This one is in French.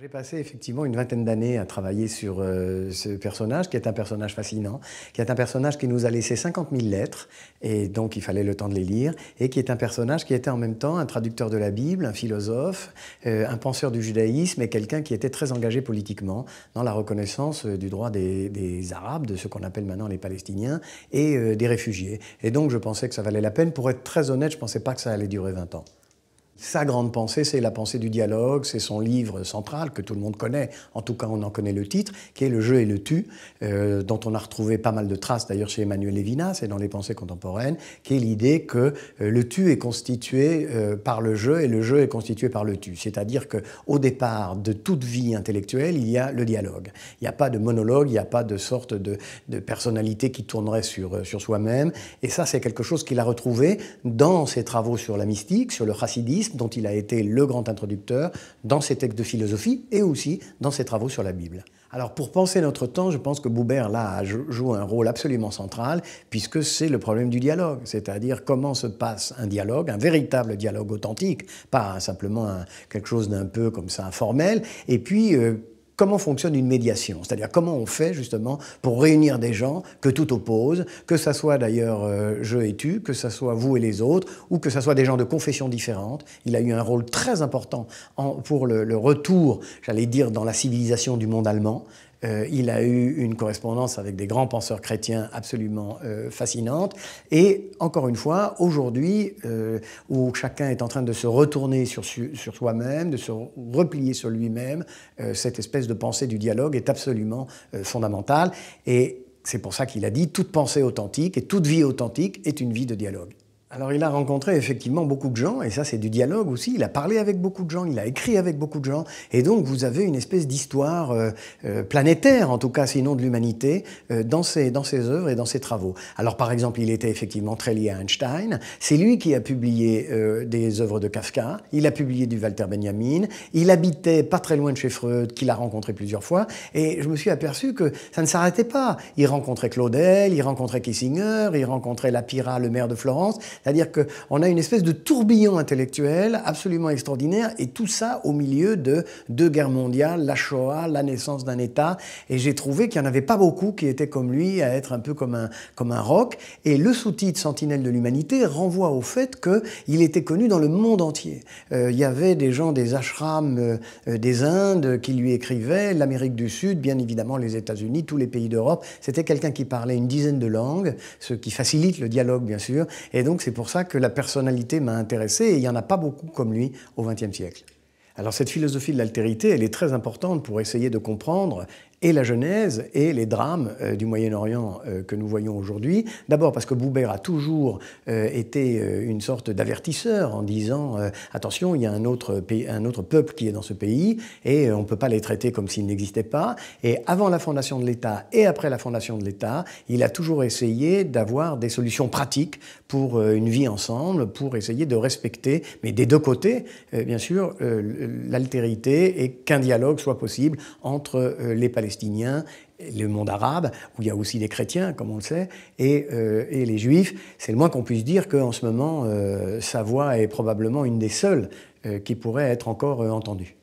J'ai passé effectivement une vingtaine d'années à travailler sur ce personnage, qui est un personnage fascinant, qui est un personnage qui nous a laissé 50 000 lettres, et donc il fallait le temps de les lire, et qui est un personnage qui était en même temps un traducteur de la Bible, un philosophe, un penseur du judaïsme, et quelqu'un qui était très engagé politiquement dans la reconnaissance du droit des Arabes, de ce qu'on appelle maintenant les Palestiniens, et des réfugiés. Et donc je pensais que ça valait la peine. Pour être très honnête, je ne pensais pas que ça allait durer 20 ans. Sa grande pensée, c'est la pensée du dialogue, c'est son livre central que tout le monde connaît, en tout cas on en connaît le titre, qui est Le jeu et le tu, dont on a retrouvé pas mal de traces d'ailleurs chez Emmanuel Levinas et dans les pensées contemporaines, qui est l'idée que le tu est constitué par le jeu et le jeu est constitué par le tu. C'est-à-dire qu'au départ de toute vie intellectuelle, il y a le dialogue. Il n'y a pas de monologue, il n'y a pas de sorte de personnalité qui tournerait sur soi-même. Et ça, c'est quelque chose qu'il a retrouvé dans ses travaux sur la mystique, sur le chassidisme, dont il a été le grand introducteur, dans ses textes de philosophie et aussi dans ses travaux sur la Bible. Alors pour penser notre temps, je pense que Buber là joue un rôle absolument central puisque c'est le problème du dialogue, c'est-à-dire comment se passe un dialogue, un véritable dialogue authentique, pas simplement quelque chose d'un peu comme ça informel, et puis comment fonctionne une médiation, c'est-à-dire comment on fait justement pour réunir des gens que tout oppose, que ça soit d'ailleurs je et tu, que ça soit vous et les autres, ou que ça soit des gens de confessions différentes. Il a eu un rôle très important pour le retour, j'allais dire, dans la civilisation du monde allemand. Il a eu une correspondance avec des grands penseurs chrétiens absolument fascinante. Et encore une fois, aujourd'hui, où chacun est en train de se retourner sur soi-même, de se replier sur lui-même, cette espèce de pensée du dialogue est absolument fondamentale. Et c'est pour ça qu'il a dit « toute pensée authentique et toute vie authentique est une vie de dialogue ». Alors il a rencontré effectivement beaucoup de gens, et ça c'est du dialogue aussi, il a parlé avec beaucoup de gens, il a écrit avec beaucoup de gens, et donc vous avez une espèce d'histoire planétaire, en tout cas sinon de l'humanité, dans ses œuvres et dans ses travaux. Alors par exemple, il était effectivement très lié à Einstein, c'est lui qui a publié des œuvres de Kafka, il a publié du Walter Benjamin, il habitait pas très loin de chez Freud, qu'il a rencontré plusieurs fois, et je me suis aperçu que ça ne s'arrêtait pas. Il rencontrait Claudel, il rencontrait Kissinger, il rencontrait Lapira, le maire de Florence. C'est-à-dire qu'on a une espèce de tourbillon intellectuel absolument extraordinaire, et tout ça au milieu de deux guerres mondiales, la Shoah, la naissance d'un État, et j'ai trouvé qu'il n'y en avait pas beaucoup qui étaient comme lui, à être un peu comme un roc, et le sous-titre Sentinelle de l'humanité renvoie au fait qu'il était connu dans le monde entier. Il y avait des gens des ashrams des Indes qui lui écrivaient, l'Amérique du Sud, bien évidemment les États-Unis, tous les pays d'Europe. C'était quelqu'un qui parlait une dizaine de langues, ce qui facilite le dialogue bien sûr, et donc c'est pour ça que la personnalité m'a intéressé, et il n'y en a pas beaucoup comme lui au XXe siècle. Alors cette philosophie de l'altérité, elle est très importante pour essayer de comprendre et la Genèse et les drames du Moyen-Orient que nous voyons aujourd'hui. D'abord parce que Buber a toujours été une sorte d'avertisseur en disant attention, il y a un autre peuple qui est dans ce pays et on ne peut pas les traiter comme s'ils n'existaient pas. Et avant la fondation de l'État et après la fondation de l'État, il a toujours essayé d'avoir des solutions pratiques pour une vie ensemble, pour essayer de respecter, mais des deux côtés, bien sûr, l'altérité et qu'un dialogue soit possible entre les Palestiniens, le monde arabe, où il y a aussi des chrétiens, comme on le sait, et les juifs. C'est le moins qu'on puisse dire qu'en ce moment, sa voix est probablement une des seules qui pourrait être encore entendue.